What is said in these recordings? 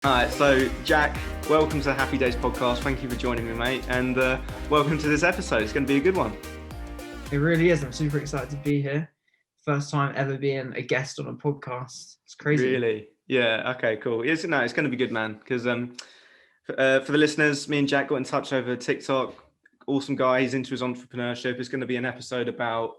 All right, so Jack, welcome to the Happy Days podcast. Thank you for joining me, mate, and welcome to this episode. It's going to be a good one. It really is. I'm super excited to be here. First time ever being a guest on a podcast. It's crazy. Really? Yeah. Okay. Cool. It's going to be good, man. Because for the listeners, me and Jack got in touch over TikTok. Awesome guy. He's into his entrepreneurship. It's going to be an episode about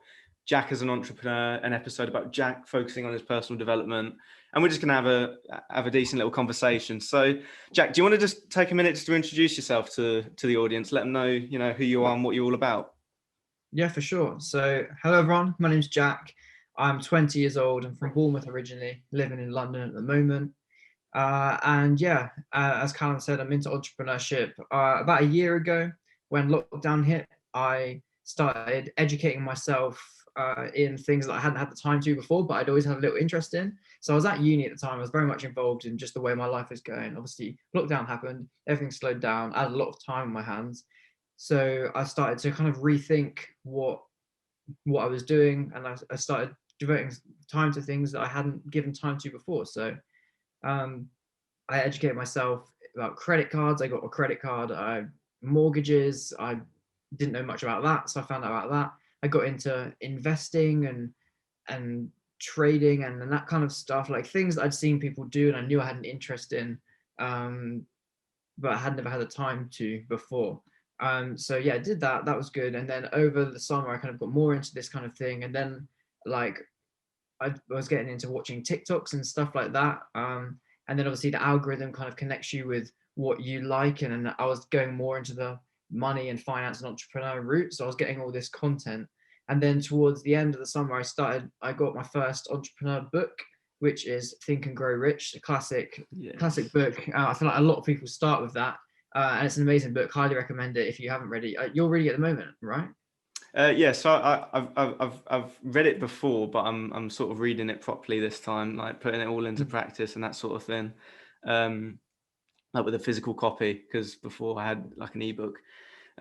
Jack as an entrepreneur, an episode about Jack focusing on his personal development, and we're just going to have a decent little conversation. So, Jack, do you want to just take a minute just to introduce yourself to the audience? Let them know, who you are and what you're all about. Yeah, for sure. So, hello everyone. My name's Jack. I'm 20 years old. I'm from Bournemouth originally, living in London at the moment. As Callum said, I'm into entrepreneurship. About a year ago, when lockdown hit, I started educating myself in things that I hadn't had the time to before, but I'd always had a little interest in. So I was at uni at the time. I was very much involved in just the way my life is going. Obviously, lockdown happened, everything slowed down. I had a lot of time on my hands. So I started to kind of rethink what I was doing, and I started devoting time to things that I hadn't given time to before. So um, I educated myself about credit cards. I got a credit card. Mortgages. I didn't know much about that, so I found out about that. I got into investing and trading and that kind of stuff, like things that I'd seen people do and I knew I had an interest in, but I had never had the time to before. So yeah, I did that. That was good. And then over the summer, I kind of got more into this kind of thing. And then like I was getting into watching TikToks and stuff like that. And then obviously the algorithm kind of connects you with what you like. And I was going more into the money and finance and entrepreneur route. So I was getting all this content. And then towards the end of the summer, I got my first entrepreneur book, which is Think and Grow Rich, a classic book. I feel like a lot of people start with that. And it's an amazing book. Highly recommend it if you haven't read it. You're reading it at the moment, right? So I've read it before, but I'm sort of reading it properly this time, like putting it all into practice and that sort of thing, like with a physical copy, because before I had like an ebook.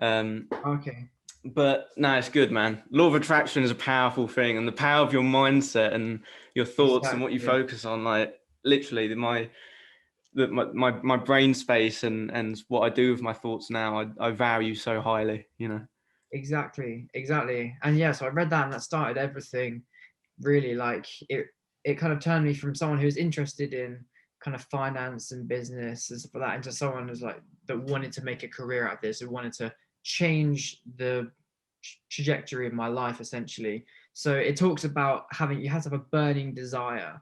Okay. But no, it's good, man. Law of attraction is a powerful thing, and the power of your mindset and your thoughts and what you focus on, like literally my brain space and what I do with my thoughts now, I value so highly, Exactly. And yeah, so I read that and that started everything really. Like it kind of turned me from someone who's interested in kind of finance and business and stuff like that into someone who's like that wanted to make a career out of this, who wanted to change the trajectory of my life essentially. So it talks about you have to have a burning desire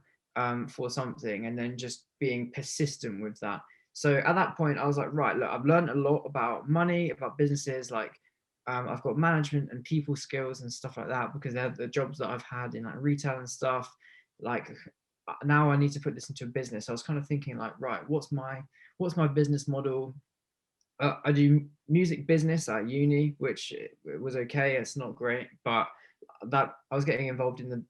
for something and then just being persistent with that. So at that point I was like, right, look, I've learned a lot about money, about businesses, like I've got management and people skills and stuff like that because they're the jobs that I've had in like retail and stuff. Like now I need to put this into a business. So I was kind of thinking like, right, what's my business model? I do music business at uni, which it was okay. It's not great, but that I was getting involved in the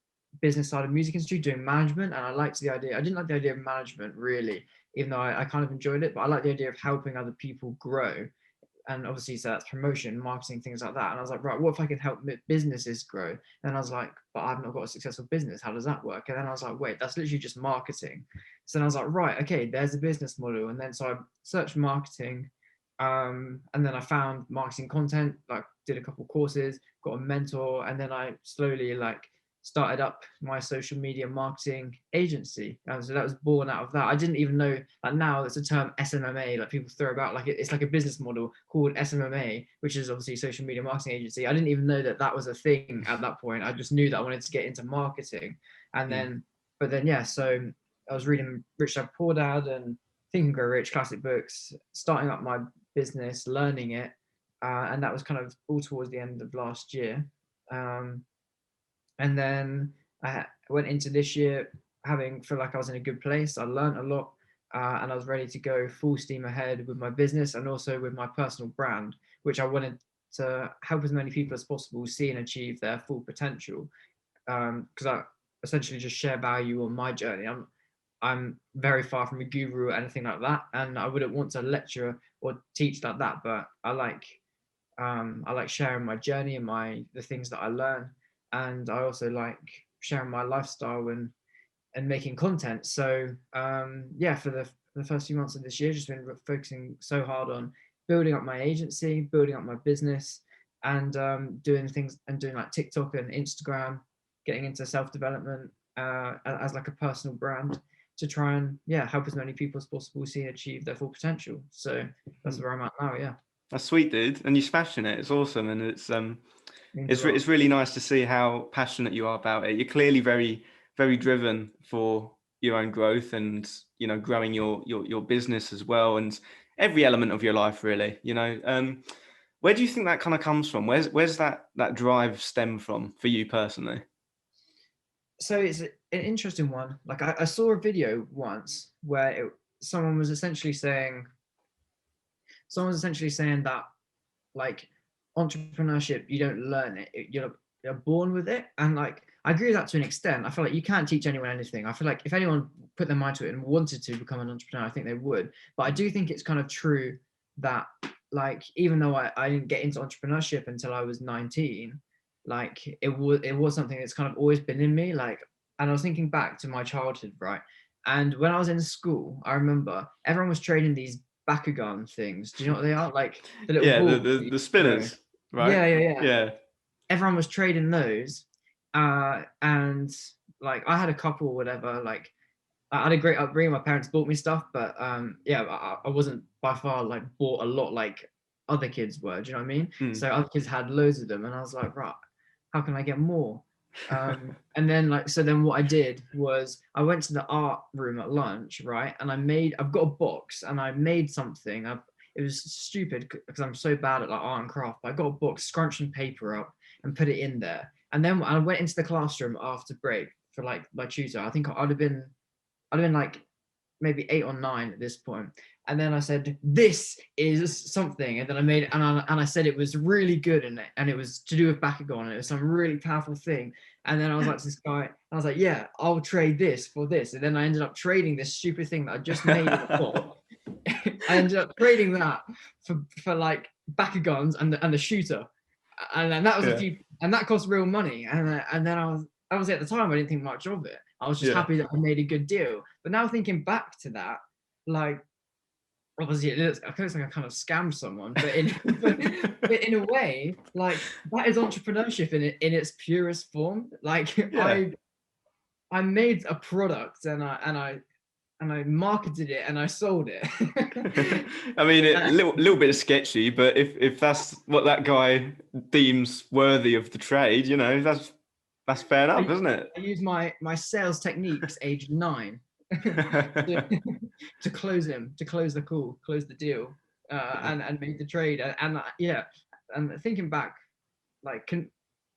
business side of music industry, doing management, and I liked the idea. I didn't like the idea of management really, even though I kind of enjoyed it. But I like the idea of helping other people grow, and obviously so that's promotion, marketing, things like that. And I was like, right, what if I can help businesses grow? And I was like, but I've not got a successful business. How does that work? And then I was like, wait, that's literally just marketing. So then I was like, right, okay, there's a business model. And then so I searched marketing. And then I found marketing content, like did a couple courses, got a mentor, and then I slowly like started up my social media marketing agency. And so that was born out of that. I didn't even know like now it's a term SMMA, like people throw about, like it's like a business model called SMMA, which is obviously social media marketing agency. I didn't even know that was a thing at that point. I just knew that I wanted to get into marketing. And then, but then, yeah, so I was reading Rich Dad Poor Dad and Think and Grow Rich, classic books, starting up my business, learning it. And that was kind of all towards the end of last year. And then I went into this year having feel like I was in a good place. I learned a lot, and I was ready to go full steam ahead with my business and also with my personal brand, which I wanted to help as many people as possible see and achieve their full potential. Because I essentially just share value on my journey. I'm very far from a guru or anything like that, and I wouldn't want to lecture or teach like that. But I like sharing my journey and the things that I learn, and I also like sharing my lifestyle and making content. So yeah, for the first few months of this year, just been focusing so hard on building up my agency, building up my business, and doing things and doing like TikTok and Instagram, getting into self-development as like a personal brand to try and help as many people as possible see and achieve their full potential. So that's where I'm at now. Yeah, that's sweet, dude, and you're smashing it. It's awesome, and means a lot. it's really nice to see how passionate you are about it. You're clearly very, very driven for your own growth and, you know, growing your business as well, and every element of your life, really. You know, where do you think that kind of comes from? Where's that drive stem from for you personally? So it's an interesting one. Like I saw a video once where someone was essentially saying that like entrepreneurship, you don't learn it, you're born with it. And like I agree with that to an extent. I feel like you can't teach anyone anything. I feel like if anyone put their mind to it and wanted to become an entrepreneur, I think they would. But I do think it's kind of true that like even though I didn't get into entrepreneurship until I was 19, like it was something that's kind of always been in me. Like, and I was thinking back to my childhood, right? And when I was in school, I remember everyone was trading these Bakugan things. Do you know what they are? Like the little Yeah, balls. the spinners, right? Yeah. Yeah. Everyone was trading those, and like I had a couple or whatever. Like I had a great upbringing. My parents bought me stuff, but I wasn't by far like bought a lot like other kids were. Do you know what I mean? Mm. So other kids had loads of them, and I was like, right, how can I get more? And then like so then what I did was I went to the art room at lunch, right? And I've got a box and I made something. It was stupid because I'm so bad at like art and craft, but I got a box, scrunched some paper up and put it in there. And then I went into the classroom after break for like my tutor. I think I'd have been like maybe 8 or 9 at this point. And then I said, this is something. And then I made it, and I said it was really good, and it was to do with Bakugan, and it was some really powerful thing. And then I was like to this guy, I was like, yeah, I'll trade this for this. And then I ended up trading this stupid thing that I just made in a book. I ended up trading that for like Bakugans and the shooter. And then that was and that cost real money. And then I was at the time, I didn't think much of it. I was just happy that I made a good deal. But now thinking back to that, like obviously it looks like I kind of scammed someone, but in a way, like that is entrepreneurship in its purest form. Like I made a product and I marketed it and I sold it. I mean, a little bit sketchy, but if that's what that guy deems worthy of the trade, you know, that's fair enough, isn't it? I use my sales techniques aged 9 to close the deal, and make the trade. And thinking back, like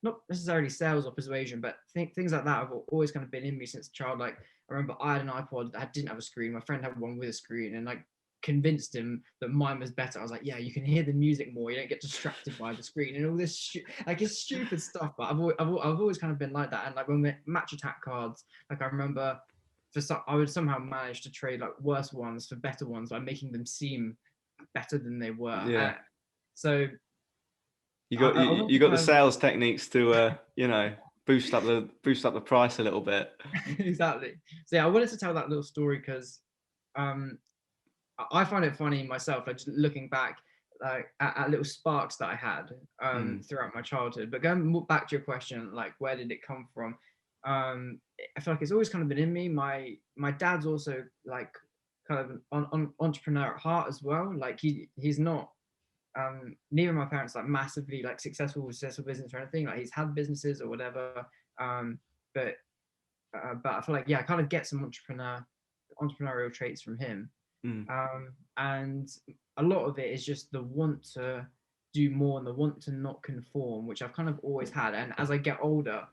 not necessarily sales or persuasion, but things like that have always kind of been in me since a child. Like I remember I had an iPod that didn't have a screen. My friend had one with a screen, and like convinced him that mine was better. I was like, yeah, you can hear the music more. You don't get distracted by the screen and all this like it's stupid stuff. But I've always kind of been like that. And like when we match attack cards, like I remember I would somehow manage to trade like worse ones for better ones by making them seem better than they were. Yeah. So you got the sales techniques to you know, boost up the price a little bit. Exactly. So yeah, I wanted to tell that little story because I find it funny myself, like just looking back like at little sparks that I had throughout my childhood. But going back to your question, like where did it come from? I feel like it's always kind of been in me. My dad's also like kind of an entrepreneur at heart as well. Like he's not neither of my parents like massively like successful business or anything. Like he's had businesses or whatever. But I feel like I kind of get some entrepreneurial traits from him. And a lot of it is just the want to do more and the want to not conform, which I've kind of always had. And as I get older,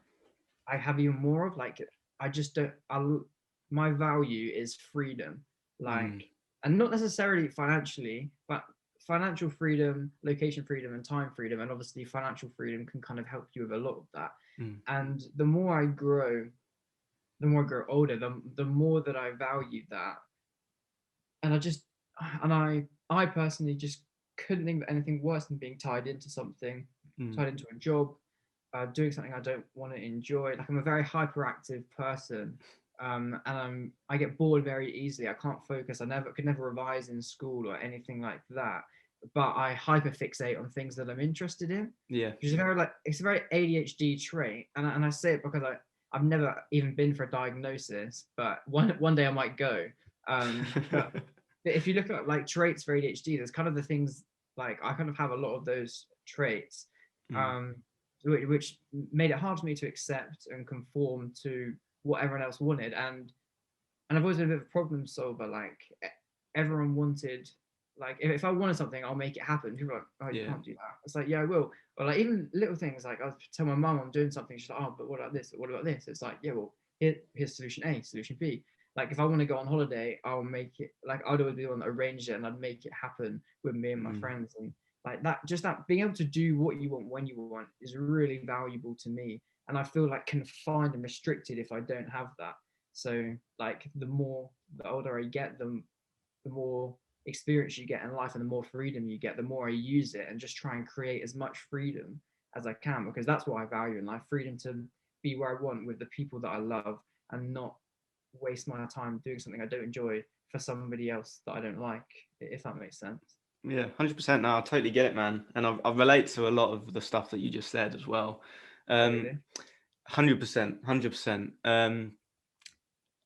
I have even more of like I just don't. My value is freedom, like, and not necessarily financially, but financial freedom, location freedom, and time freedom. And obviously, financial freedom can kind of help you with a lot of that. And the more I grow older, the more that I value that. And I personally just couldn't think of anything worse than being tied into something, tied into a job, doing something I don't want to enjoy. Like I'm a very hyperactive person, and I get bored very easily. I can't focus. Could never revise in school or anything like that. But I hyperfixate on things that I'm interested in. Yeah. Which is it's a very ADHD trait, and I say it because I've never even been for a diagnosis, but one day I might go. But if you look at like traits for ADHD, there's kind of the things like I kind of have a lot of those traits, which made it hard for me to accept and conform to what everyone else wanted. And I've always been a bit of a problem solver. Like everyone wanted, like if I wanted something, I'll make it happen. People are like, oh, you can't do that. It's like, yeah, I will. But like even little things, like I'll tell my mum I'm doing something. She's like, oh, but what about this? What about this? It's like, yeah, well, here's solution A, solution B. Like if I want to go on holiday, I'll make it. Like I'd always be the one that arranged it, and I'd make it happen with me and my friends. And like that, just that being able to do what you want when you want is really valuable to me. And I feel like confined and restricted if I don't have that. So like the older I get, the more experience you get in life and the more freedom you get, the more I use it and just try and create as much freedom as I can, because that's what I value in life, freedom to be where I want with the people that I love and not waste my time doing something I don't enjoy for somebody else that I don't like, if that makes sense. Yeah, 100%. No, I totally get it, man. And I relate to a lot of the stuff that you just said as well. 100%, 100%.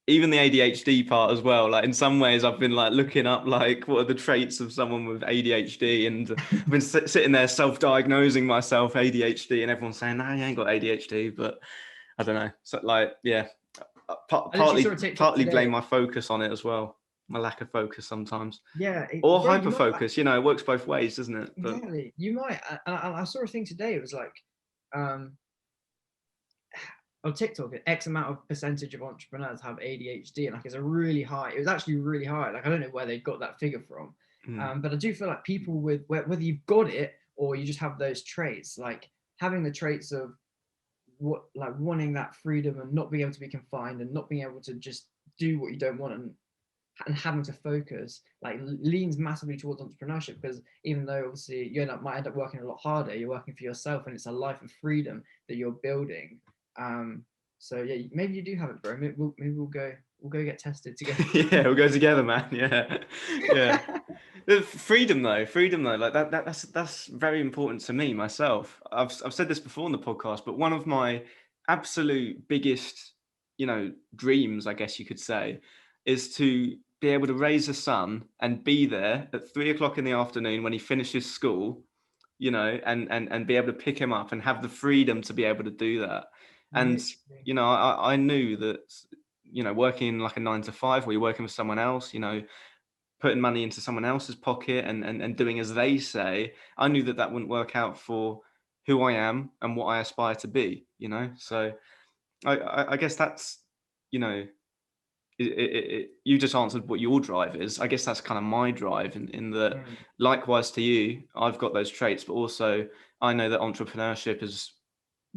Even the ADHD part as well. Like in some ways, I've been like looking up like what are the traits of someone with ADHD, and I've been sitting there self-diagnosing myself ADHD, and everyone's saying, "No, you ain't got ADHD," but I don't know. So like, yeah, partly blame my focus on it as well. My lack of focus sometimes. Yeah, or hyper focus. You know, it works both ways, doesn't it? But exactly. You might. I saw a thing today. It was like, on TikTok, X amount of percentage of entrepreneurs have ADHD, and like it's a really high. It was actually really high. Like I don't know where they got that figure from, but I do feel like people with whether you've got it or you just have those traits, like having the traits of what like wanting that freedom and not being able to be confined and not being able to just do what you don't want and having to focus, like leans massively towards entrepreneurship, because even though obviously might end up working a lot harder, you're working for yourself and it's a life of freedom that you're building. So yeah, maybe you do have it, bro. Maybe we'll go get tested together. Yeah, we'll go together, man. Yeah. Freedom though, like that's very important to me myself. I've said this before on the podcast, but one of my absolute biggest, dreams, I guess you could say, is to be able to raise a son and be there at 3:00 in the afternoon when he finishes school, and be able to pick him up and have the freedom to be able to do that. And, I knew that, working in like a 9 to 5 where you're working with someone else, putting money into someone else's pocket and doing as they say, I knew that wouldn't work out for who I am and what I aspire to be, So I guess that's, you just answered what your drive is. I guess that's kind of my drive in that likewise to you, I've got those traits, but also I know that entrepreneurship is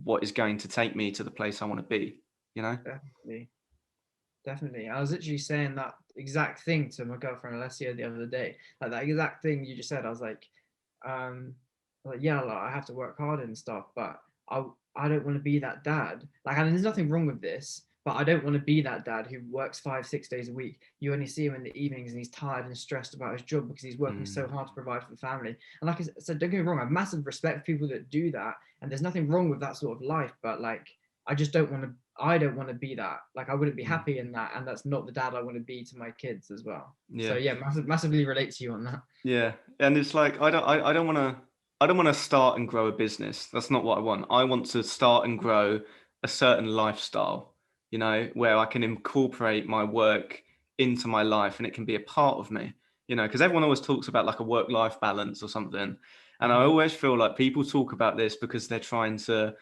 what is going to take me to the place I want to be, Definitely. I was literally saying that exact thing to my girlfriend Alessia the other day. Like that exact thing you just said. I was like, yeah, like, I have to work hard and stuff, but I don't want to be that dad. Like, and there's nothing wrong with this, but I don't want to be that dad who works 5-6 days a week. You only see him in the evenings and he's tired and stressed about his job because he's working so hard to provide for the family. And like I said, don't get me wrong, I have massive respect for people that do that, and there's nothing wrong with that sort of life, but like I don't want to be that. Like I wouldn't be happy in that, and that's not the dad I want to be to my kids as well. So yeah, massively relate to you on that. Yeah, and it's like I don't want to start and grow a business. That's not what I want. I want to start and grow a certain lifestyle, where I can incorporate my work into my life and it can be a part of me, because everyone always talks about like a work-life balance or something. And I always feel like people talk about this because they're trying to,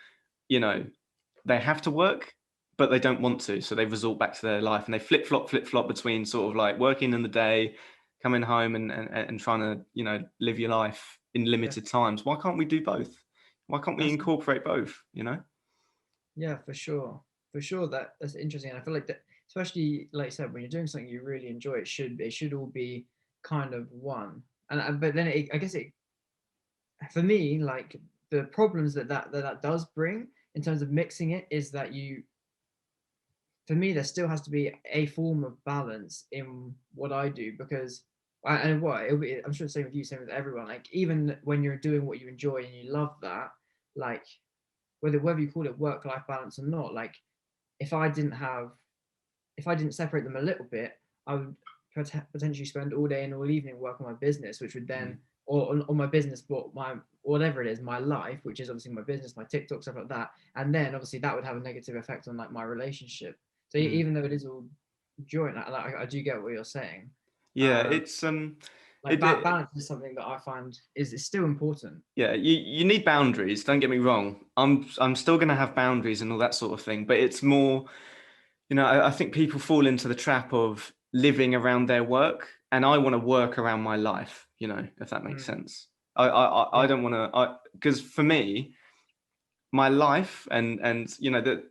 they have to work, but they don't want to. So they resort back to their life and they flip-flop between sort of like working in the day, coming home and trying to, live your life in limited times. Why can't we do both? Why can't we incorporate both, Yeah, for sure. That's interesting. And I feel like that, especially like I said, when you're doing something you really enjoy, it should all be kind of one. And but then I guess for me, like the problems that does bring in terms of mixing it is that for me, there still has to be a form of balance in what I do, because and what I'm sure the same with you, same with everyone. Like, even when you're doing what you enjoy and you love that, like, whether you call it work-life balance or not, like, if I didn't have if I didn't separate them a little bit, I would potentially spend all day and all evening working on my business, which would then, or on my business, but my, whatever it is, my life, which is obviously my business, my TikTok, stuff like that. And then obviously that would have a negative effect on like my relationship. So even though it is all joint, like, I do get what you're saying. Yeah, it's Like balance is something that I find is still important. Yeah, you need boundaries. Don't get me wrong. I'm still going to have boundaries and all that sort of thing, but it's more, you know, I think people fall into the trap of living around their work, and I want to work around my life, you know, if that makes sense. I don't want to, because for me, my life and you know, that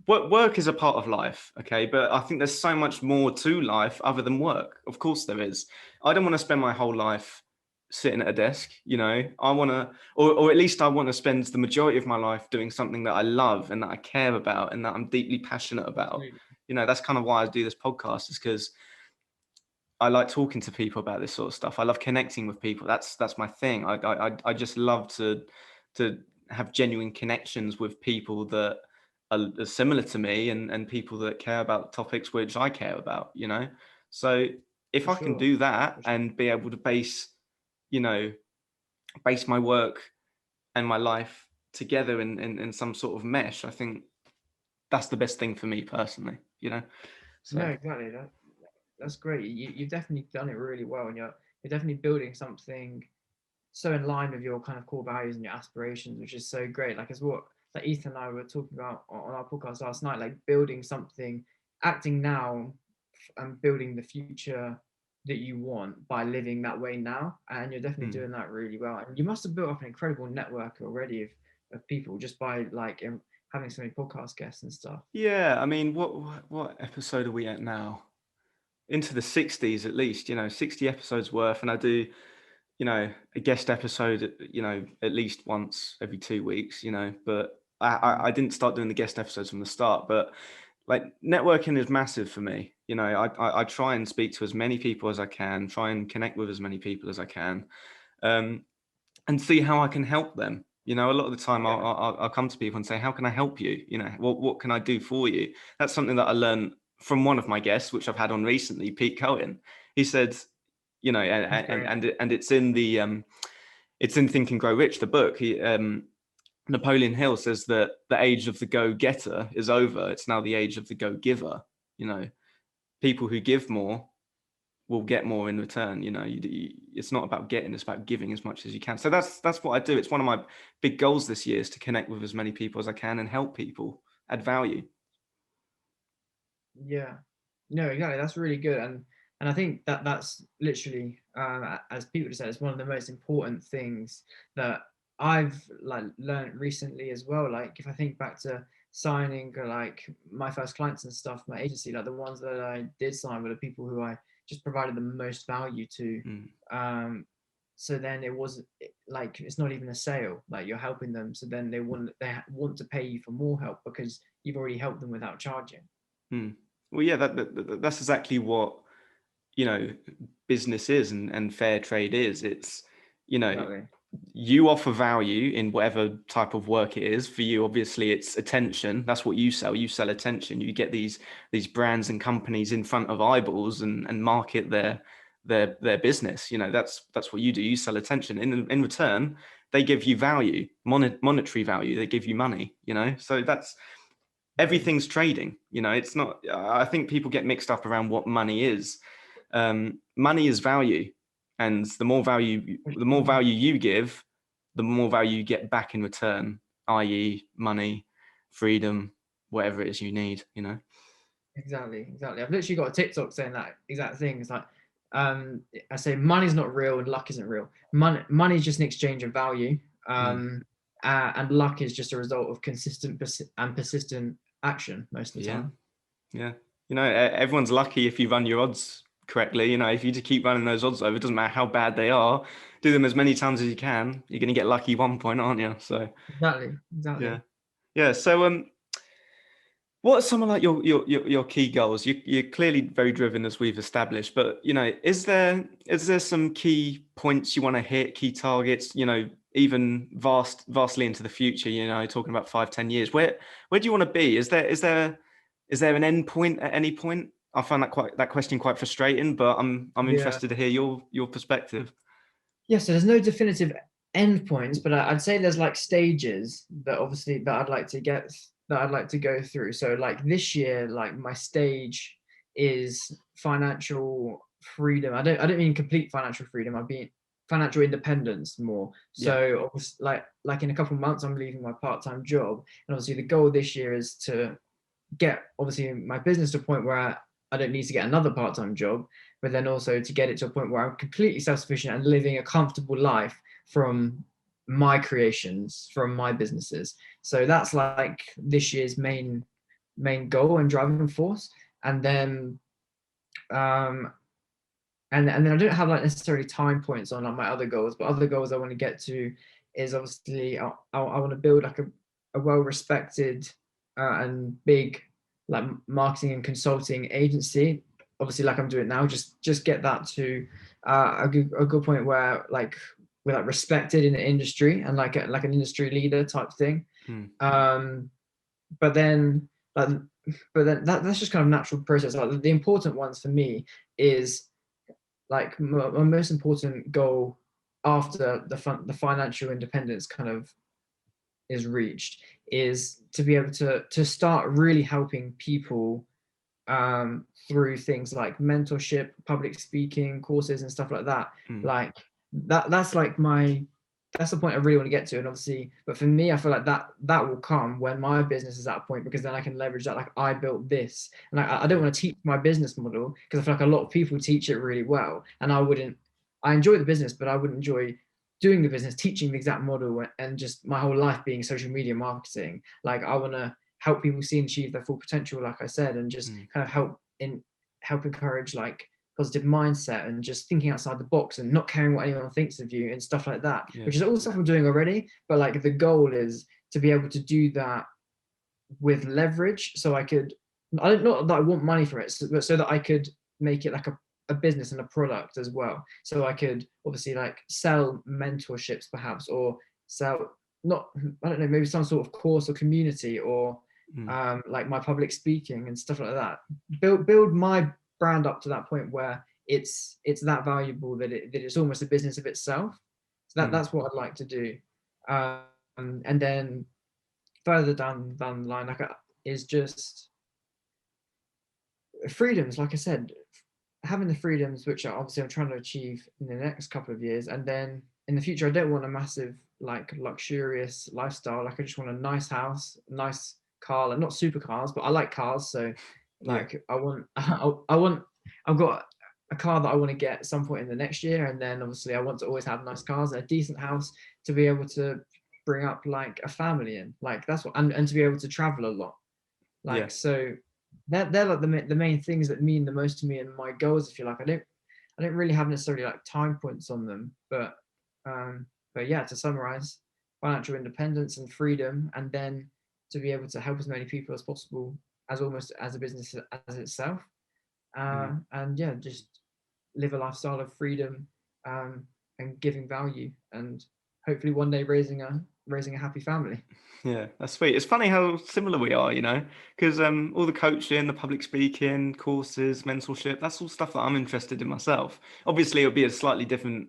work is a part of life, okay, but I think there's so much more to life other than work. Of course there is. I don't want to spend my whole life sitting at a desk, you know. I want to, or at least I want to spend the majority of my life doing something that I love and that I care about and that I'm deeply passionate about. You know, that's kind of why I do this podcast, is because I like talking to people about this sort of stuff. I love connecting with people. That's my thing. I just love to have genuine connections with people that are similar to me, and people that care about topics which I care about, you know. So if I can do that and be able to base, you know, base my work and my life together in some sort of mesh, I think that's the best thing for me personally, you know. So No, exactly. That's great. You've definitely done it really well, and you're definitely building something so in line with your kind of core values and your aspirations, which is so great. Like, as what like Ethan and I were talking about on our podcast last night, like building something, acting now, and building the future that you want by living that way now. And you're definitely doing that really well. And you must have built up an incredible network already of people just by like having so many podcast guests and stuff. yeah, I mean, what episode are we at now? Into the 60s at least, you know, 60 episodes worth, and I do, you know, a guest episode, you know, at least once every 2 weeks, you know. But I didn't start doing the guest episodes from the start, but like networking is massive for me. You know, I try and speak to as many people as I can, try and connect with as many people as I can, and see how I can help them. You know, a lot of the time I'll come to people and say, how can I help you? You know, what can I do for you? That's something that I learned from one of my guests, which I've had on recently, Pete Cohen. He said, you know, and it's in the it's in Think and Grow Rich, the book. Napoleon Hill says that the age of the go-getter is over. It's now the age of the go-giver. You know, people who give more will get more in return. You know, it's not about getting, it's about giving as much as you can. So that's what I do. It's one of my big goals this year, is to connect with as many people as I can and help people, add value. Yeah, no, exactly. That's really good, and I think that's literally, as people just said, it's one of the most important things that I've like learned recently as well. Like, if I think back to signing like my first clients and stuff, my agency, like the ones that I did sign were the people who I just provided the most value to. So then it was like, it's not even a sale, like you're helping them, so then they want to pay you for more help because you've already helped them without charging. Well, yeah, that's exactly what, you know, business is, and fair trade is. It's, you know, Exactly. you offer value in whatever type of work it is. For you, obviously, it's attention. That's what you sell. You sell attention. You get these brands and companies in front of eyeballs and market their business. You know, that's what you do. You sell attention. In return, they give you value, monetary value. They give you money. You know, so that's, everything's trading. You know, it's not. I think people get mixed up around what money is. Money is value, and the more value you give, the more value you get back in return, i.e., money, freedom, whatever it is you need. You know. Exactly. I've literally got a TikTok saying that exact thing. It's like, I say money's not real and luck isn't real. Money is just an exchange of value, and luck is just a result of consistent and persistent action most of the time. Yeah. You know, everyone's lucky if you run your odds correctly. You know, if you just keep running those odds over, it doesn't matter how bad they are, do them as many times as you can, you're going to get lucky one point, aren't you? So Exactly. yeah. So What are some of like your key goals? You're clearly very driven, as we've established, but you know, is there some key points you want to hit, key targets? You know, even vastly into the future. You know, talking about 5-10 years. Where do you want to be? Is there an end point at any point? I find that question quite frustrating, but I'm Yeah. interested to hear your perspective. Yeah, so there's no definitive endpoints, but I'd say there's like stages that obviously that I'd like to go through. So like this year, like my stage is financial freedom. I don't mean complete financial freedom. I mean financial independence more. Yeah. So obviously, like in a couple of months, I'm leaving my part-time job, and obviously the goal this year is to get obviously my business to a point where I don't need to get another part-time job, but then also to get it to a point where I'm completely self-sufficient and living a comfortable life from my creations, from my businesses. So that's like this year's main goal and driving force. And then um and then I don't have like necessarily time points on like my other goals, but other goals I want to get to is obviously I want to build like a well-respected and big like marketing and consulting agency. Obviously, like I'm doing now, just get that to a good point where like we're like respected in the industry and like like an industry leader type thing. Hmm. But then like that's just kind of natural process. Like the important ones for me is like my most important goal after the financial independence kind of is reached is to be able to start really helping people through things like mentorship, public speaking courses and stuff like that. Hmm. Like that's like that's the point I really want to get to. And obviously, but for me, I feel like that will come when my business is at a point, because then I can leverage that. Like I built this, and I don't want to teach my business model because I feel like a lot of people teach it really well, and I enjoy the business, but I wouldn't enjoy doing the business, teaching the exact model, and just my whole life being social media marketing. Like I want to help people see and achieve their full potential, like I said, and just Hmm. kind of help encourage like positive mindset and just thinking outside the box and not caring what anyone thinks of you and stuff like that, Yeah. which is all stuff I'm doing already. But like the goal is to be able to do that with leverage, so I could, I don't, not that I want money for it, but so that I could make it like a business and a product as well. So I could obviously like sell mentorships perhaps, or sell, not, I don't know, maybe some sort of course or community, or Hmm. like my public speaking and stuff like that. Build my brand up to that point where it's that valuable that it's almost a business of itself. So Hmm. that's what I'd like to do. And then further down the line, like is just freedoms. Like I said, having the freedoms which are obviously I'm trying to achieve in the next couple of years, and then in the future I don't want a massive like luxurious lifestyle. Like I just want a nice house, nice car, like not supercars, but I like cars. So Yeah. like I've got a car that I want to get at some point in the next year, and then obviously I want to always have nice cars and a decent house to be able to bring up like a family in. Like that's what, and to be able to travel a lot. Yeah. Like so they're like the main things that mean the most to me and my goals, if you like. I don't really have necessarily like time points on them, um but yeah, to summarize, financial independence and freedom, and then to be able to help as many people as possible, as almost as a business as itself. Hmm. And yeah, just live a lifestyle of freedom, um and giving value, and hopefully one day raising a happy family. Yeah, that's sweet. It's funny how similar we are, you know, because all the coaching, the public speaking courses, mentorship, that's all stuff that I'm interested in myself. Obviously, it'll be a slightly different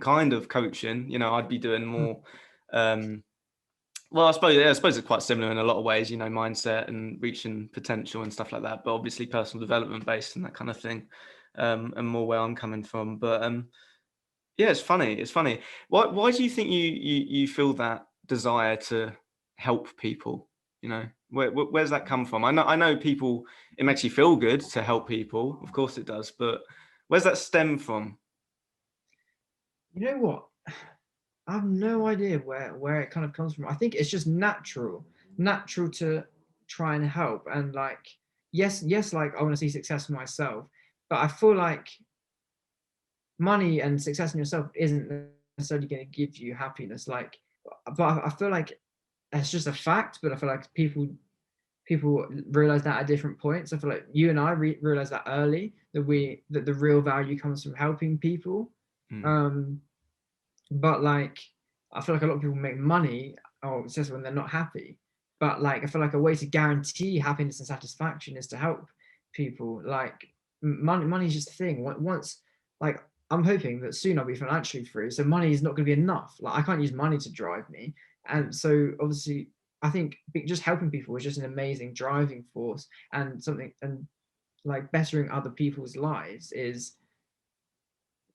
kind of coaching. You know, I'd be doing more. Um, well, I suppose it's quite similar in a lot of ways. You know, mindset and reaching potential and stuff like that. But obviously, personal development based and that kind of thing, and more where I'm coming from. But yeah, it's funny. It's funny. Why do you think you feel that desire to help people? You know, where's that come from? I know people. It makes you feel good to help people. Of course it does. But where's that stem from? You know what? I have no idea where it kind of comes from. I think it's just natural to try and help. And like, yes, like I want to see success for myself, but I feel like money and success in yourself isn't necessarily going to give you happiness. Like, but I feel like it's just a fact. But I feel like people people realize that at different points. I feel like you and I realized that early, that the real value comes from helping people. Um, but like, I feel like a lot of people make money, or it's just when they're not happy. But like, I feel like a way to guarantee happiness and satisfaction is to help people. Like, money is just a thing. Once, like, I'm hoping that soon I'll be financially free, so money is not going to be enough. Like, I can't use money to drive me, and so obviously, I think just helping people is just an amazing driving force, and something, and like bettering other people's lives is,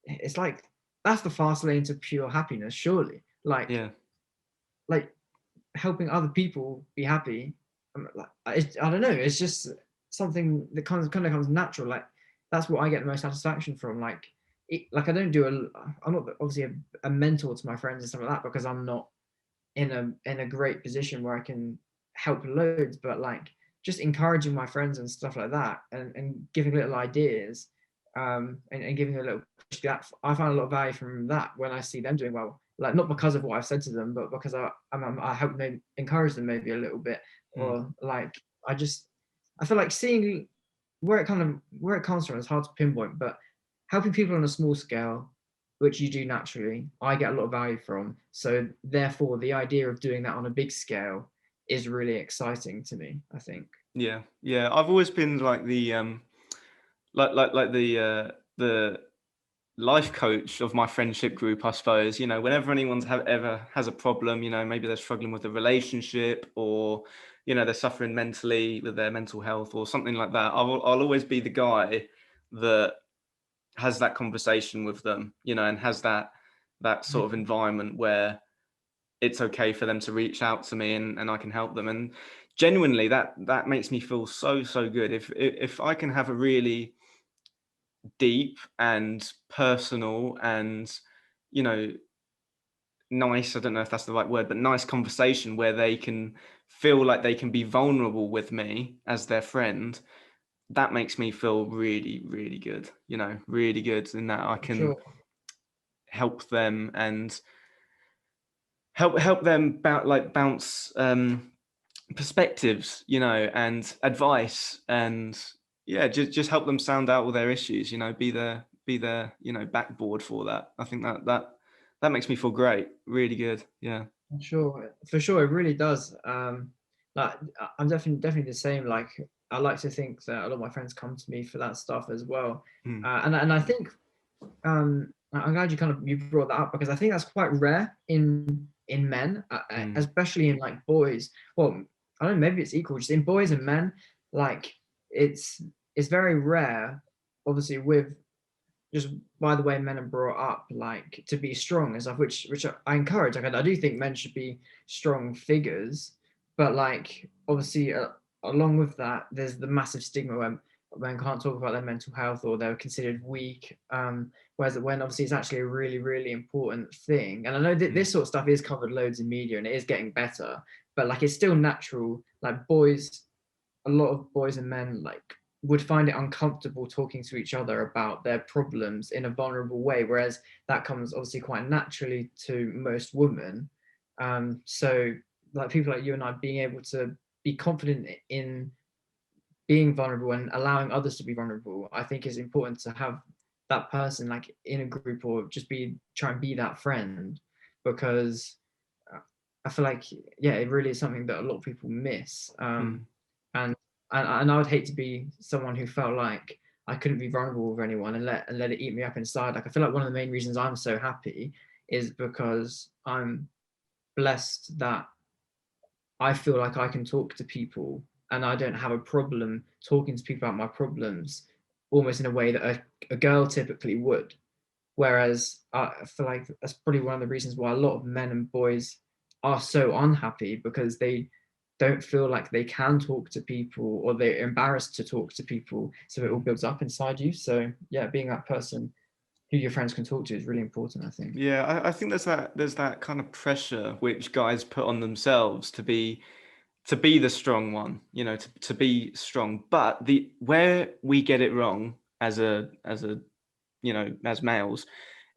it's like, that's the fast lane to pure happiness, surely. Yeah. Like helping other people be happy. Like, I don't know, it's just something that kind of comes natural. Like, that's what I get the most satisfaction from. Like, like I don't do I'm not obviously a mentor to my friends and stuff like that, because I'm not in a great position where I can help loads. But like, just encouraging my friends and stuff like that, and giving little ideas, and giving a little push, that I find a lot of value from that when I see them doing well. Like, not because of what I've said to them, but because I help maybe encourage them maybe a little bit, or like, I feel like seeing where it comes from is hard to pinpoint, but helping people on a small scale, which you do naturally, I get a lot of value from. So therefore, the idea of doing that on a big scale is really exciting to me, I think. Yeah. I've always been like the the life coach of my friendship group, I suppose. Whenever anyone's ever has a problem, maybe they're struggling with a relationship, or they're suffering mentally with their mental health or something like that, I'll always be the guy that has that conversation with them, and has that sort of environment where it's okay for them to reach out to me, and I can help them. And genuinely, that makes me feel so good. If I can have a really deep and personal and, you know nice, I don't know if that's the right word, but nice conversation where they can feel like they can be vulnerable with me as their friend, that makes me feel really, really good. Really good, in that I can Sure. help them, and help them bounce perspectives, and advice, and yeah, just help them sound out all their issues, be their backboard for that. I think that makes me feel great, really good. Yeah. For sure, it really does. Like, I'm definitely the same. Like, I like to think that a lot of my friends come to me for that stuff as well. Mm, And I think, I'm glad you brought that up, because I think that's quite rare in men, mm, especially in like boys. Well, I don't know, maybe it's equal, just in boys and men. Like, it's it's very rare, obviously, with just by the way men are brought up, like, to be strong and stuff, which I encourage. Like, I do think men should be strong figures, but like, obviously, along with that, there's the massive stigma when men can't talk about their mental health, or they're considered weak. Whereas when obviously it's actually a really, really important thing. And I know that mm, this sort of stuff is covered loads in media, and it is getting better, but like, it's still natural. Like, boys, a lot of boys and men, like, would find it uncomfortable talking to each other about their problems in a vulnerable way, whereas that comes obviously quite naturally to most women. So like, people like you and I being able to be confident in being vulnerable and allowing others to be vulnerable, I think is important to have that person like in a group, or just try and be that friend, because uh, I feel like, yeah, it really is something that a lot of people miss. mm, And and I would hate to be someone who felt like I couldn't be vulnerable with anyone, and let it eat me up inside. Like, I feel like one of the main reasons I'm so happy is because I'm blessed that I feel like I can talk to people, and I don't have a problem talking to people about my problems, almost in a way that a girl typically would. Whereas I feel like that's probably one of the reasons why a lot of men and boys are so unhappy, because they don't feel like they can talk to people, or they're embarrassed to talk to people. So it all mm. builds up inside you. So yeah, being that person who your friends can talk to is really important, I think. Yeah, I think there's that kind of pressure which guys put on themselves to be the strong one, to be strong. But the where we get it wrong as as males,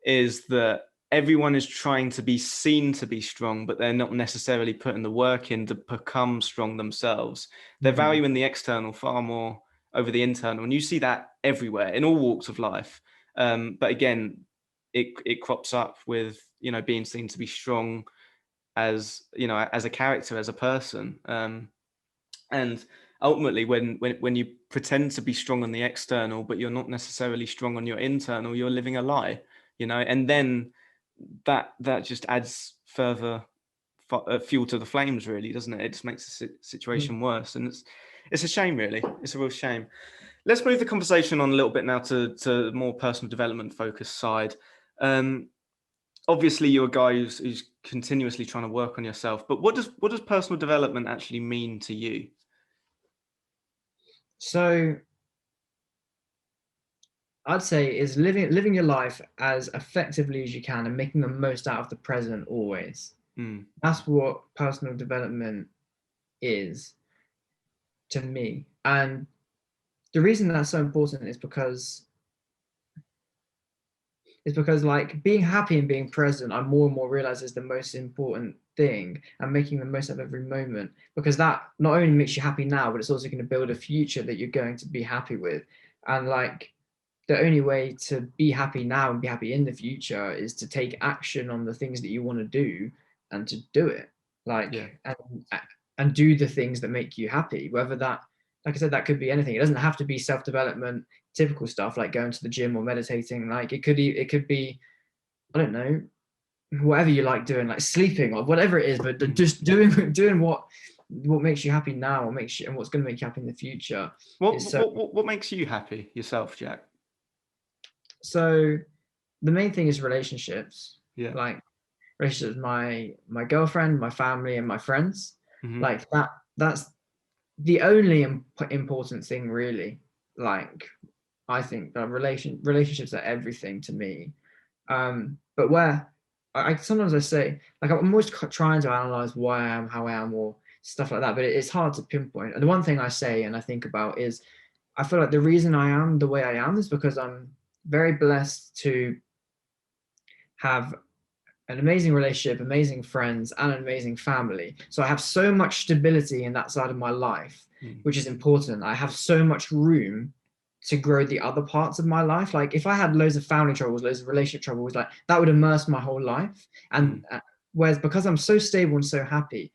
is that everyone is trying to be seen to be strong, but they're not necessarily putting the work in to become strong themselves. They're valuing the external far more over the internal. And you see that everywhere in all walks of life. But again, it crops up with, being seen to be strong as, as a character, as a person. And ultimately, when you pretend to be strong on the external, but you're not necessarily strong on your internal, you're living a lie, and then that just adds further fuel to the flames, really, doesn't it? It just makes the situation worse, and it's a shame, really. It's a real shame. Let's move the conversation on a little bit now to more personal development focused side. Obviously, you're a guy who's continuously trying to work on yourself, but what does personal development actually mean to you? So I'd say is living your life as effectively as you can and making the most out of the present always. That's what personal development is to me. And the reason that's so important is because like being happy and being present, I more and more realize is the most important thing, and making the most of every moment, because that not only makes you happy now, but it's also going to build a future that you're going to be happy with. And like the only way to be happy now and be happy in the future is to take action on the things that you want to do and to do it, like, and do the things that make you happy, whether that, like I said, that could be anything. It doesn't have to be self-development, typical stuff like going to the gym or meditating. Like it could be, I don't know, whatever you like doing, like sleeping or whatever it is, but just doing what makes you happy now, or makes you, and what's going to make you happy in the future. What makes you happy yourself, Jack? So the main thing is relationships. Yeah. Like relationships with my girlfriend, my family, and my friends. Like that's the only important thing, really. Like I think that relationships are everything to me. But where I sometimes I say, like, I'm always trying to analyze why I am how I am or stuff like that, but it's hard to pinpoint. And the one thing I say and I think about is, I feel like the reason I am the way I am is because I'm very blessed to have an amazing relationship, amazing friends, and an amazing family. So I have so much stability in that side of my life, which is important. I have so much room to grow the other parts of my life. Like if I had loads of family troubles, loads of relationship troubles, like that would immerse my whole life. And whereas because I'm so stable and so happy,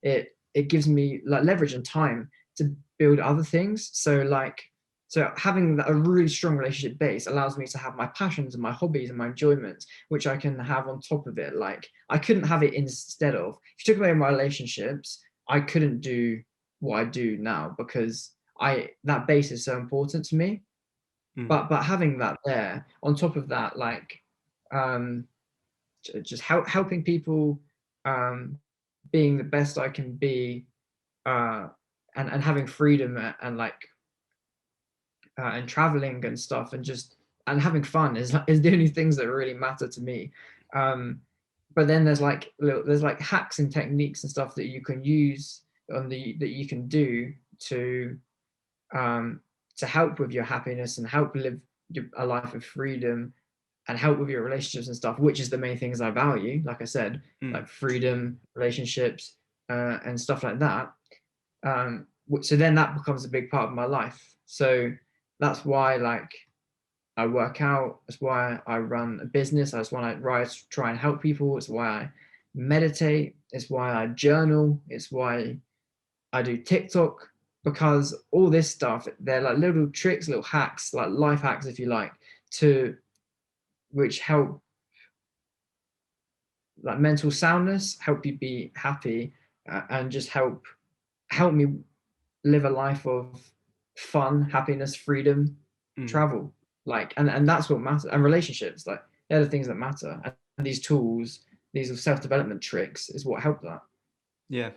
it gives me like leverage and time to build other things. So having a really strong relationship base allows me to have my passions and my hobbies and my enjoyments, which I can have on top of it. Like I couldn't have it instead of. If you took away my relationships, I couldn't do what I do now, because that base is so important to me. But having that there on top of that, like just helping people, being the best I can be, and having freedom and traveling and stuff, and having fun is the only things that really matter to me. But then there's like hacks and techniques and stuff that you can use that you can do to help with your happiness and help live a life of freedom and help with your relationships and stuff, which is the main things I value, like I said, like freedom, relationships, and stuff like that. So then that becomes a big part of my life. So that's why, like, I work out. That's why I run a business. That's why I try and help people. It's why I meditate. It's why I journal. It's why I do TikTok, because all this stuff, they're like little tricks, little hacks, like life hacks, if you like, which help like mental soundness, help you be happy, and just help me live a life of fun, happiness, freedom, travel, like, and that's what matters. And relationships, like, they're the things that matter. And these tools, these self-development tricks, is what help that. Yeah.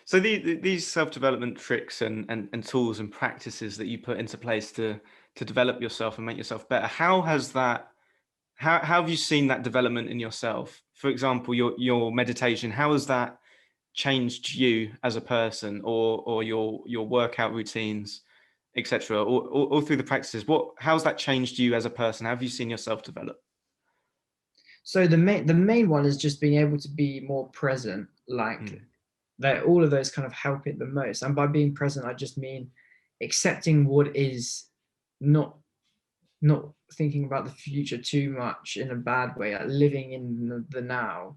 So these self-development tricks and tools and practices that you put into place to develop yourself and make yourself better, how have you seen that development in yourself? For example, your meditation, how has that changed you as a person, or your workout routines, etc., or through the practices? How's that changed you as a person? How have you seen yourself develop? So the main one is just being able to be more present, like that. All of those kind of help it the most. And by being present, I just mean accepting what is, not thinking about the future too much in a bad way, like living in the now.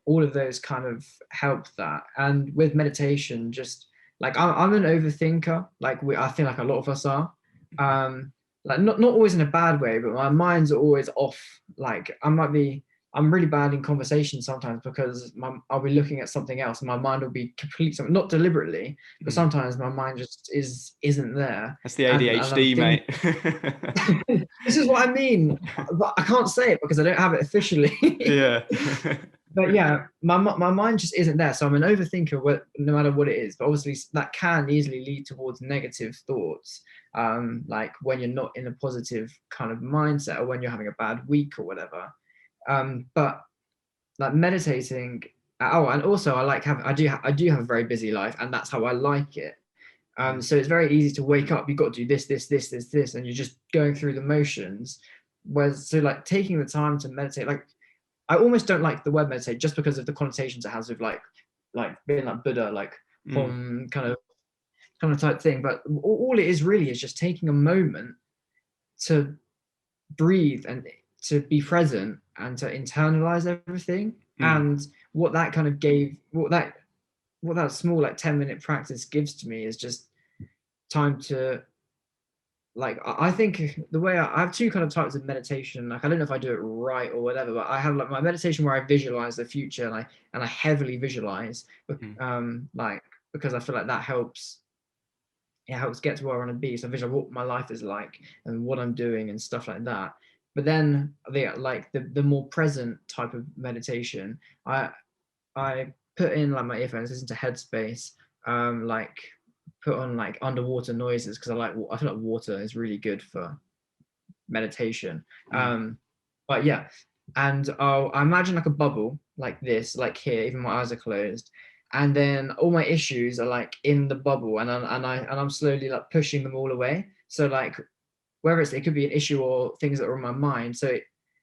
All of those kind of help that. And with meditation, just like I'm an overthinker, like I feel like a lot of us are. Like not always in a bad way, but my mind's always off. Like I'm really bad in conversation sometimes because I'll be looking at something else and my mind will be completely, not deliberately, but sometimes my mind just isn't there. That's the ADHD, mate. This is what I mean, but I can't say it because I don't have it officially. Yeah. But yeah, my mind just isn't there. So I'm an overthinker, no matter what it is. But obviously, that can easily lead towards negative thoughts, like when you're not in a positive kind of mindset, or when you're having a bad week or whatever. But like meditating. Oh, and also I do have a very busy life, and that's how I like it. So it's very easy to wake up. You've got to do this, and you're just going through the motions. Whereas, so like taking the time to meditate, like I almost don't like the word meditate just because of the connotations it has with like being like Buddha, like kind of type thing. But all it is really is just taking a moment to breathe and to be present and to internalize everything. And what that kind of gave, what that small like 10-minute practice gives to me is just time to, like, I think the way I have two kind of types of meditation. Like I don't know if I do it right or whatever, but I have like my meditation where I visualize the future, and I heavily visualize, like, because I feel like that helps. It helps get to where I want to be. So I visualize what my life is like and what I'm doing and stuff like that. But then the more present type of meditation, I put in like my earphones, listen to Headspace, like put on like underwater noises because I feel like water is really good for meditation. But yeah, and I imagine like a bubble like this, like here, even my eyes are closed, and then all my issues are like in the bubble, and I'm slowly like pushing them all away. So like whether it could be an issue or things that are on my mind. So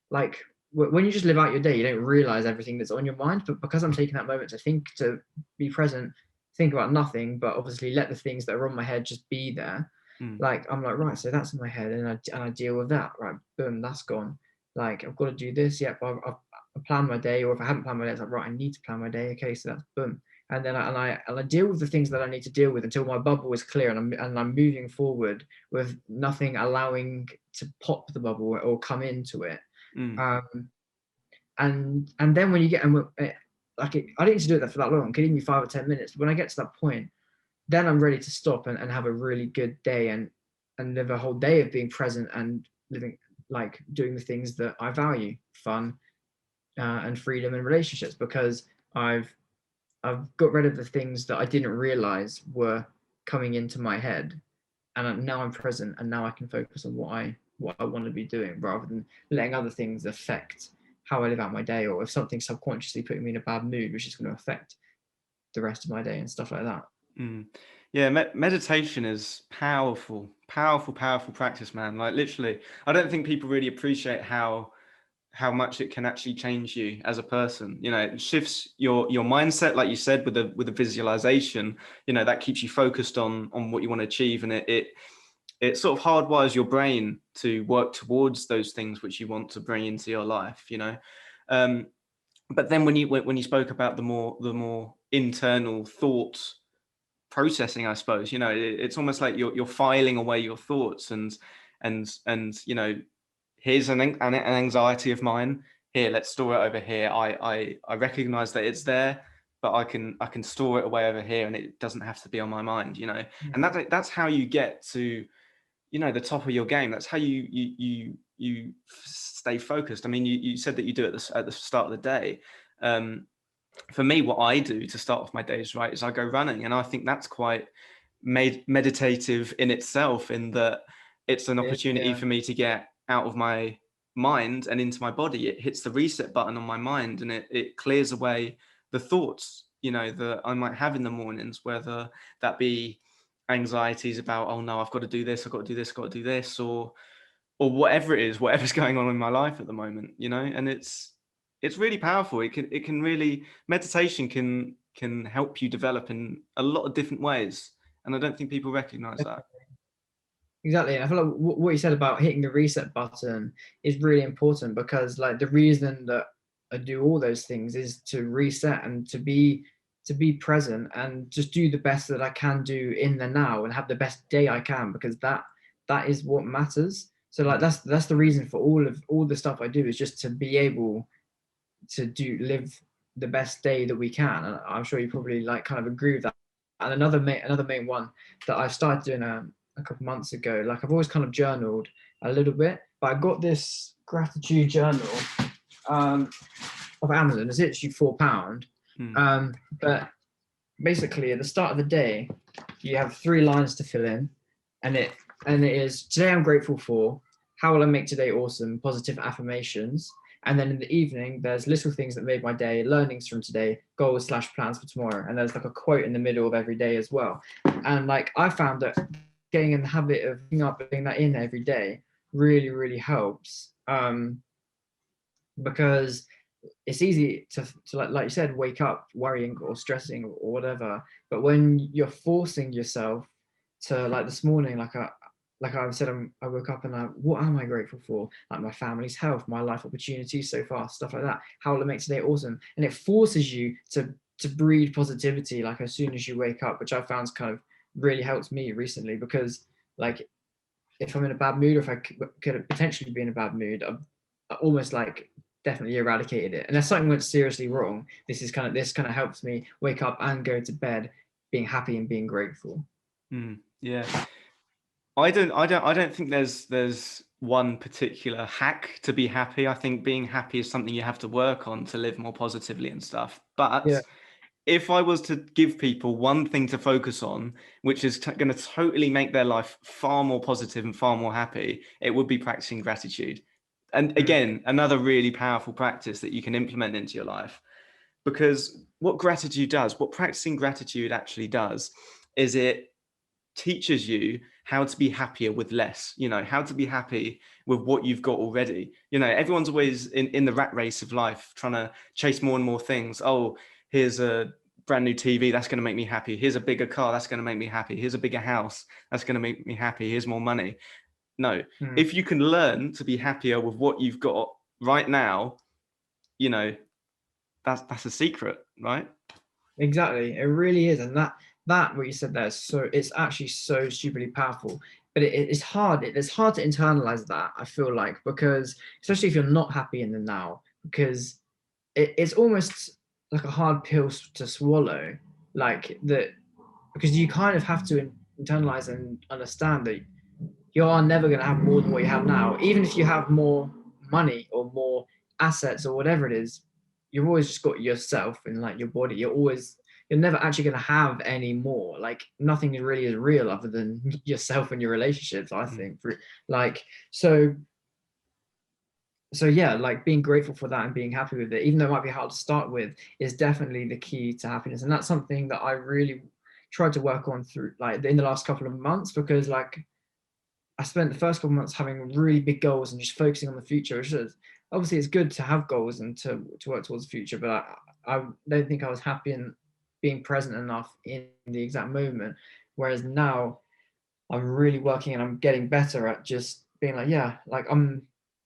like when you just live out your day, you don't realize everything that's on your mind. But because I'm taking that moment to think, to be present, think about nothing, but obviously let the things that are on my head just be there. Like I'm like, right, so that's in my head, and I deal with that. Right, boom, that's gone. Like I've got to do this. Yep, I've planned my day, or if I haven't planned my day, it's like, right, I need to plan my day. Okay, so that's boom. And then I deal with the things that I need to deal with until my bubble is clear, and I'm moving forward with nothing allowing to pop the bubble or come into it. And then when you get, and I didn't need to do it for that long. It could even be 5 or 10 minutes. But when I get to that point, then I'm ready to stop and have a really good day and live a whole day of being present and living, like doing the things that I value, fun and freedom and relationships, because I've got rid of the things that I didn't realize were coming into my head, and now I'm present, and now I can focus on what I want to be doing, rather than letting other things affect how I live out my day, or if something's subconsciously putting me in a bad mood, which is going to affect the rest of my day and stuff like that. Yeah, meditation is powerful practice, man. Like literally, I don't think people really appreciate how much it can actually change you as a person. You know, it shifts your mindset, like you said, with the visualization. You know, that keeps you focused on what you want to achieve, and it sort of hardwires your brain to work towards those things which you want to bring into your life. You know, but then when you spoke about the more internal thoughts processing, I suppose, you know, it's almost like you're filing away your thoughts, and you know, here's an anxiety of mine. Here, let's store it over here. I recognize that it's there, but I can store it away over here, and it doesn't have to be on my mind, you know. And that's how you get to, you know, the top of your game. That's how you stay focused. I mean, you said that you do it at the start of the day. For me, what I do to start off my days, right, is I go running, and I think that's quite meditative in itself, in that it's an opportunity for me to get out of my mind and into my body. It hits the reset button on my mind, and it clears away the thoughts, you know, that I might have in the mornings, whether that be anxieties about, oh no, I've got to do this, I've got to do this, I've got to do this, or or whatever it is, whatever's going on in my life at the moment, you know. And it's really powerful. It can really, meditation can help you develop in a lot of different ways, and I don't think people recognize that. Exactly. And I feel like what you said about hitting the reset button is really important, because like the reason that I do all those things is to reset and to be present and just do the best that I can do in the now and have the best day I can, because that is what matters. So like that's the reason for all the stuff I do, is just to be able to live the best day that we can. And I'm sure you probably like kind of agree with that. And another main one that I started doing a couple months ago, like I've always kind of journaled a little bit, but I got this gratitude journal of Amazon. It's literally £4. But basically at the start of the day, you have 3 lines to fill in, and it is, today I'm grateful for, how will I make today awesome, positive affirmations. And then in the evening, there's little things that made my day, learnings from today, goals / plans for tomorrow. And there's like a quote in the middle of every day as well. And like I found that getting in the habit of putting that in every day really, really helps. Because it's easy to like you said, wake up worrying or stressing or whatever. But when you're forcing yourself to, like this morning, like I said, I woke up and what am I grateful for? Like my family's health, my life opportunities so far, stuff like that. How will it make today awesome? And it forces you to breed positivity like as soon as you wake up, which I found kind of really helped me recently, because like if I'm in a bad mood, or if I could potentially be in a bad mood, I almost like definitely eradicated it. And if something went seriously wrong, this kind of helps me wake up and go to bed being happy and being grateful. Yeah. I don't think there's one particular hack to be happy. I think being happy is something you have to work on to live more positively and stuff. But Yeah. if I was to give people one thing to focus on, which is going to totally make their life far more positive and far more happy, it would be practicing gratitude. And again, another really powerful practice that you can implement into your life. Because what gratitude does, what practicing gratitude actually does, is it teaches you how to be happier with less, you know, how to be happy with what you've got already. You know, everyone's always in the rat race of life, trying to chase more and more things. Oh, here's a brand new TV, that's going to make me happy. Here's a bigger car, that's going to make me happy. Here's a bigger house, that's going to make me happy. Here's more money. No, if you can learn to be happier with what you've got right now, you know, that's a secret, right? Exactly, it really is. And that what you said there is so, it's actually so stupidly powerful. But it's hard, it's hard to internalize that, I feel like, because especially if you're not happy in the now, because it's almost like a hard pill to swallow, like that, because you kind of have to internalize and understand that you are never going to have more than what you have now. Even if you have more money or more assets or whatever it is, you've always just got yourself and like your body. You're never actually going to have any more. Like nothing really is real other than yourself and your relationships, I think. Like, so yeah, like being grateful for that and being happy with it, even though it might be hard to start with, is definitely the key to happiness. And that's something that I really tried to work on through like in the last couple of months, because like I spent the first couple of months having really big goals and just focusing on the future. Which is, obviously, it's good to have goals and to work towards the future, but I don't think I was happy in being present enough in the exact moment. Whereas now, I'm really working and I'm getting better at just being like, yeah, like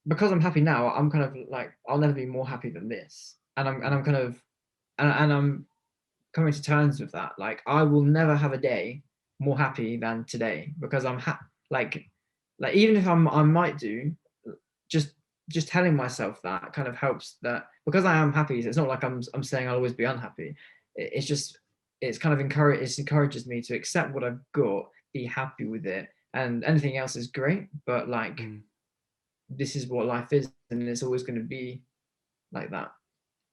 because I'm happy now. I'm kind of like, I'll never be more happy than this, and I'm kind of and I'm coming to terms with that. Like I will never have a day more happy than today, because I'm like even if I might do, just telling myself that kind of helps, that because I am happy, it's not like I'm saying I'll always be unhappy. It's just, it's kind of encourages me to accept what I've got, be happy with it, and anything else is great, but like this is what life is, and it's always going to be like that.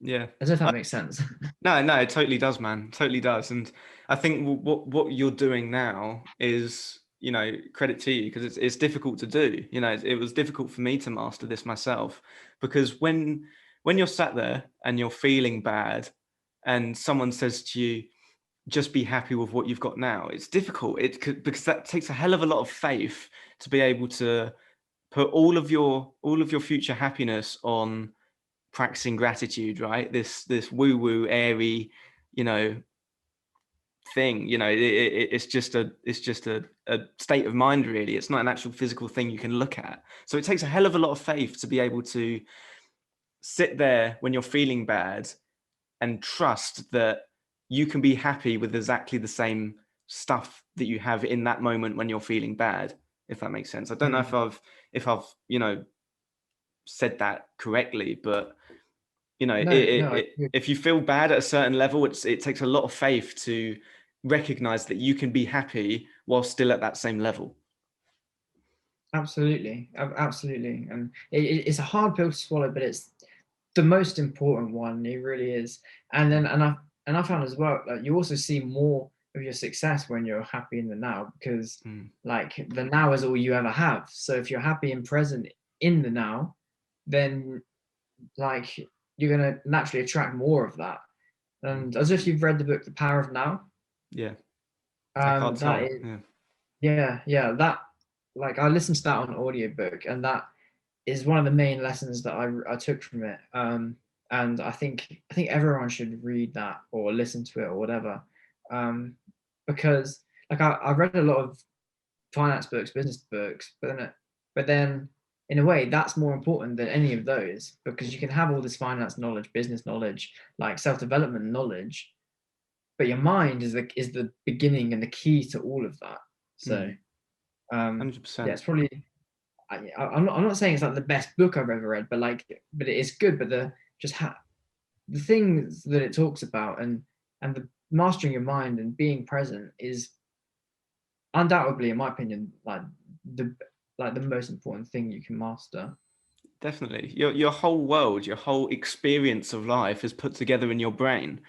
Yeah. I don't know if that makes sense. No, it totally does, man. Totally does. And I think what you're doing now is, you know, credit to you, because it's difficult to do. You know, it was difficult for me to master this myself, because when you're sat there and you're feeling bad and someone says to you, just be happy with what you've got now, it's difficult. Because that takes a hell of a lot of faith to be able to put all of your future happiness on practicing gratitude, right? This woo woo airy, you know, thing. You know, it's just a state of mind, really. It's not an actual physical thing you can look at. So it takes a hell of a lot of faith to be able to sit there when you're feeling bad and trust that you can be happy with exactly the same stuff that you have in that moment when you're feeling bad, if that makes sense. I don't know if I've you know, said that correctly, but you know, No, if you feel bad at a certain level, it takes a lot of faith to recognize that you can be happy while still at that same level. absolutely, absolutely, and it's a hard pill to swallow, but it's the most important one. It really is. And then, and I found as well, like, you also see more of your success when you're happy in the now, because like the now is all you ever have. So if you're happy and present in the now, then like you're gonna naturally attract more of that. And as if you've read the book The Power of Now. Yeah, Eckhart That Tolle. is, Yeah. yeah, that, like, I listened to that on audiobook, and that is one of the main lessons that I took from it. And I think everyone should read that or listen to it or whatever, because like I've read a lot of finance books, business books, but then in a way that's more important than any of those, because you can have all this finance knowledge, business knowledge, like self-development knowledge, but your mind is the beginning and the key to all of that. So 100%. yeah, it's probably, I'm not saying it's like the best book I've ever read, but but it is good. But the things that it talks about, and the mastering your mind and being present is undoubtedly, in my opinion, the most important thing you can master. Definitely. Your whole world, your whole experience of life is put together in your brain.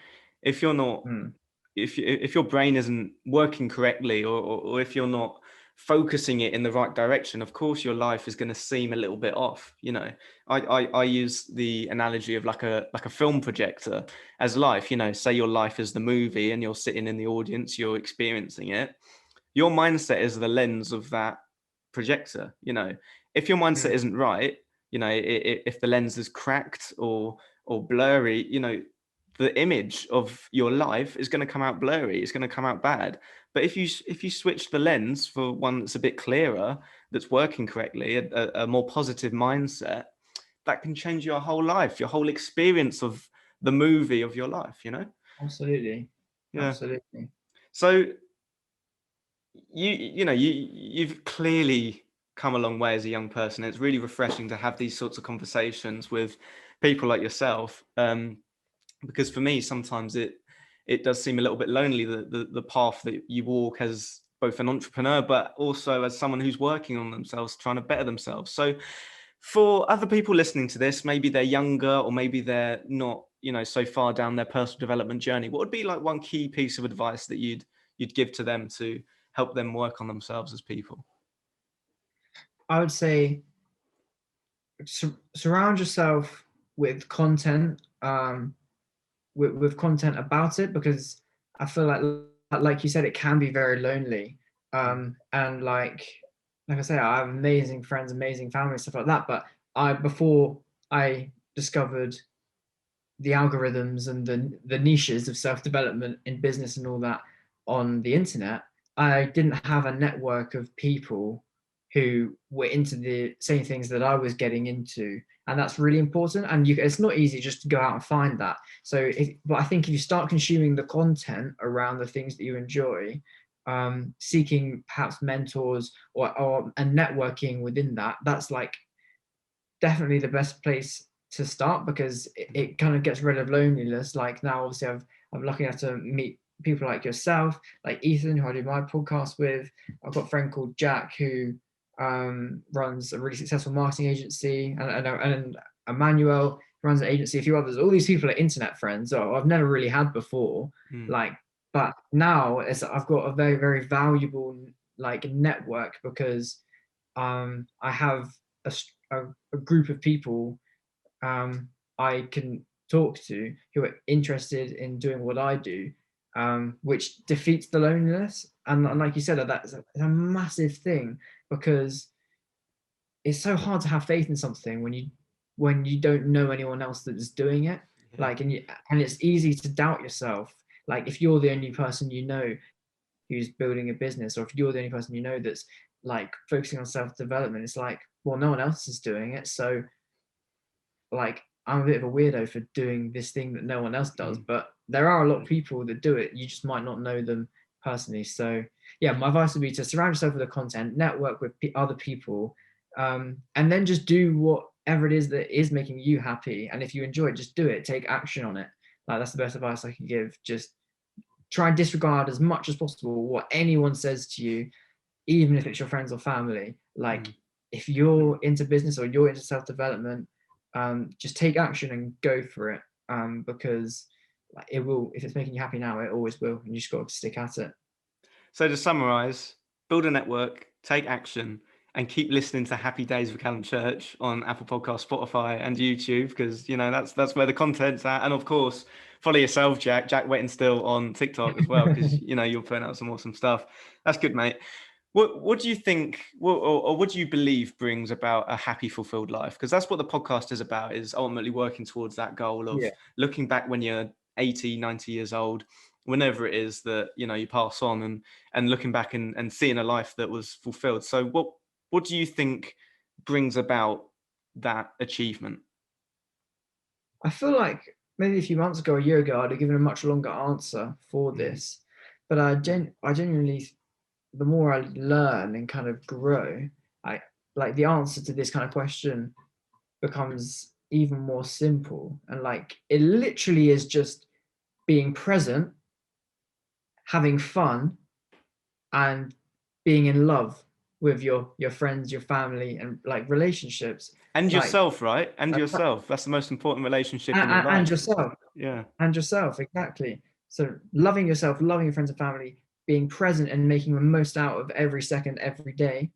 If you're not, Mm, if your brain isn't working correctly, or if you're not focusing it in the right direction, of course your life is going to seem a little bit off. You know, I use the analogy of like a film projector as life. You know, say your life is the movie and you're sitting in the audience, you're experiencing it. Your mindset is the lens of that projector. You know, if your mindset mm, isn't right, you know, if the lens is cracked or blurry, you know, the image of your life is going to come out blurry. It's going to come out bad. But if you switch the lens for one that's a bit clearer, that's working correctly, a more positive mindset, that can change your whole life, your whole experience of the movie of your life. You know? absolutely, Yeah. absolutely. So you know, you've clearly come a long way as a young person. It's really refreshing to have these sorts of conversations with people like yourself, because for me sometimes it does seem a little bit lonely, the path that you walk as both an entrepreneur but also as someone who's working on themselves, trying to better themselves. So for other people listening to this, maybe they're younger or maybe they're not, you know, so far down their personal development journey, what would be like one key piece of advice that you'd give to them to help them work on themselves as people? I would say surround yourself with content, with content about it, because I feel like you said, it can be very lonely. And like I say, I have amazing friends, amazing family, stuff like that. But before I discovered the algorithms and the niches of self-development in business and all that on the internet, I didn't have a network of people who were into the same things that I was getting into. And that's really important. And it's not easy just to go out and find that. But I think if you start consuming the content around the things that you enjoy, seeking perhaps mentors and networking within that, that's like definitely the best place to start, because it kind of gets rid of loneliness. Like now, obviously, I'm lucky enough to meet people like yourself, like Ethan, who I do my podcast with. I've got a friend called Jack who runs a really successful marketing agency, and Emmanuel runs an agency. A few others. All these people are internet friends, so I've never really had before. Like, but now I've got a very, very valuable like network, because I have a group of people I can talk to who are interested in doing what I do, which defeats the loneliness. And like you said, that's a massive thing, because it's so hard to have faith in something when you don't know anyone else that's doing it. Like, and it's easy to doubt yourself. Like, if you're the only person you know who's building a business, or if you're the only person you know that's like focusing on self-development, it's like, well, no one else is doing it, so like I'm a bit of a weirdo for doing this thing that no one else does. But there are a lot of people that do it, you just might not know them personally. So yeah, my advice would be to surround yourself with the content, network with other people, and then just do whatever it is that is making you happy. And if you enjoy it, just do it, take action on it. Like, that's the best advice I can give. Just try and disregard as much as possible what anyone says to you, even if it's your friends or family. Like, if you're into business or you're into self-development, just take action and go for it, because it will, if it's making you happy now, it always will, and you just got to stick at it. So to summarize, build a network, take action, and keep listening to Happy Days with Callum Church on Apple Podcasts, Spotify, and YouTube, because that's where the content's at. And of course, follow yourself, Jack Whettingsteel on TikTok as well, because you're putting out some awesome stuff. That's good, mate. What do you think, or what do you believe brings about a happy, fulfilled life? Because that's what the podcast is about, is ultimately working towards that goal of looking back when you're 80, 90 years old, whenever it is that, you pass on, and looking back and seeing a life that was fulfilled. So what do you think brings about that achievement? I feel like maybe a few months ago, a year ago, I'd have given a much longer answer for this. But I genuinely, the more I learn and kind of grow, like the answer to this kind of question becomes even more simple. And like, it literally is just being present, having fun, and being in love with your friends, your family, and like relationships. And like, yourself, right? And yourself. That's the most important relationship in your life. And yourself. Yeah. And yourself, exactly. So loving yourself, loving your friends and family, being present and making the most out of every second, every day,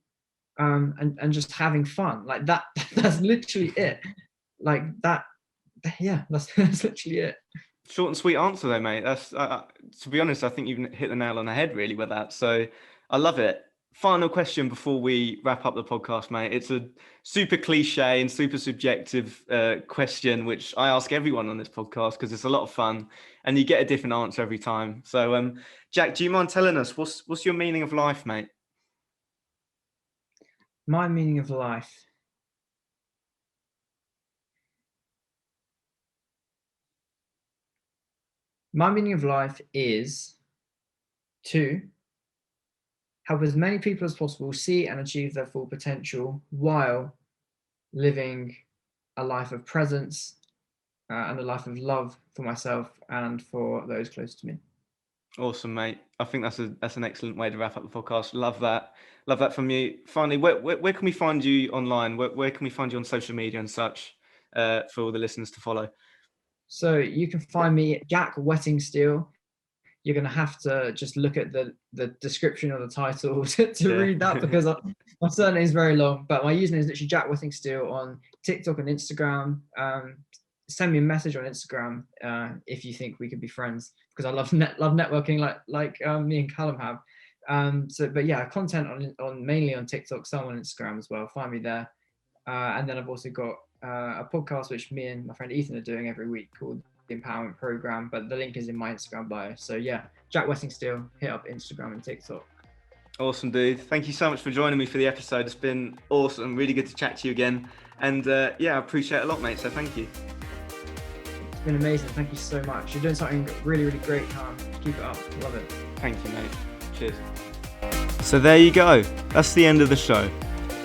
and just having fun. Like that's literally it. Like that, yeah, that's literally it. Short and sweet answer though, mate. That's to be honest, I think you've hit the nail on the head really with that. So I love it. Final question before we wrap up the podcast, mate. It's a super cliche and super subjective question, which I ask everyone on this podcast because it's a lot of fun and you get a different answer every time. So Jack, do you mind telling us what's your meaning of life, mate? My meaning of life. My meaning of life is to help as many people as possible see and achieve their full potential while living a life of presence and a life of love for myself and for those close to me. Awesome, mate. I think that's an excellent way to wrap up the podcast. Love that from you. Finally, where can we find you online? Where can we find you on social media and such for all the listeners to follow? So you can find me at Jack Whettingsteel. You're going to have to just look at the description or the title to read that, because my surname is very long, but my username is literally Jack Whettingsteel on TikTok and Instagram. Send me a message on Instagram if you think we could be friends, because I love networking like me and Callum have. But yeah, content on mainly on TikTok, some on Instagram as well. Find me there. And then I've also got a podcast which me and my friend Ethan are doing every week called The Empowerment Program, but the link is in my Instagram bio. So yeah, Jack Whettingsteel, hit up Instagram and TikTok. Awesome, dude. Thank you so much for joining me for the episode. It's been awesome. Really good to chat to you again. And yeah, I appreciate it a lot, mate. So thank you. It's been amazing. Thank you so much. You're doing something really, really great, Callum. Keep it up. Love it. Thank you, mate. Cheers. So there you go. That's the end of the show.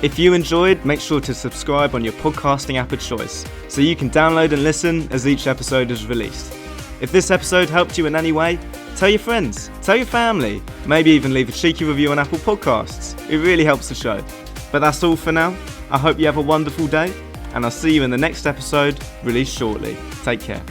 If you enjoyed, make sure to subscribe on your podcasting app of choice so you can download and listen as each episode is released. If this episode helped you in any way, tell your friends, tell your family, maybe even leave a cheeky review on Apple Podcasts. It really helps the show. But that's all for now. I hope you have a wonderful day, and I'll see you in the next episode, released shortly. Take care.